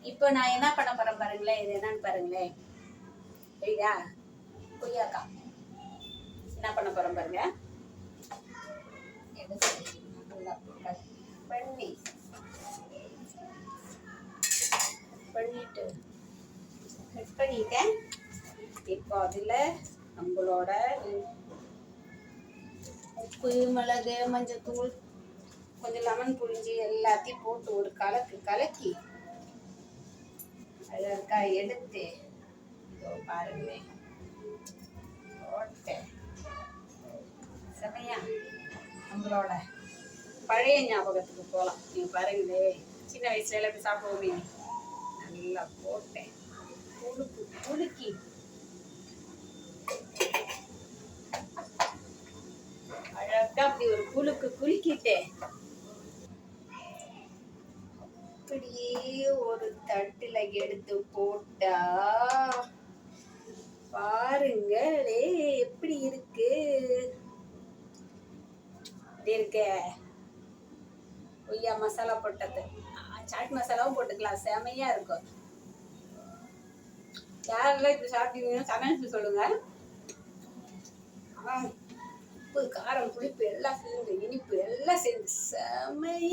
இப்போ நான் என்ன பண்ண போறேன் பாருங்களேன். இது என்னன்னு பாருங்களேன். சரியா? கொய்யாக்கா என்ன பண்ண போறேன் பாருங்க. நல்லா கட் பண்ணிட்டேன். இப்போ அதில் நம்மளோட உப்பு, மிளகு, மஞ்சத்தூள், கொஞ்சம் லெமன் புழிஞ்சி எல்லாத்தையும் போட்டு ஒரு கலக்கி அழகா எடுத்து இதோ பாருங்களேன் போட்டேன். செமையா நம்மளோட பழைய ஞாபகத்துக்கு போகலாம். நீங்கள் பாருங்களே, சின்ன வயசுல எல்லாம் போய் சாப்பிடுவோமே. நல்லா போட்டேன், குலுக்கி அழகா அப்படி ஒரு குலுக்கிட்டேன். அப்படியே ஒரு தட்டுல எடுத்து போட்டா பாருங்களே எப்படி இருக்கு. கொய்யா மசாலா போட்டது, சாட் மசாலாவும் போட்டுக்கலாம், செமையா இருக்கும். யாரெல்லாம் இப்படி சாப்பிட்டீங்கன்னா கமெண்ட்ஸ் சொல்லுங்க. உப்பு, காரம், புளிப்பு எல்லாம் சேர்ந்து, இனிப்பு எல்லாம் சேர்ந்து செமையா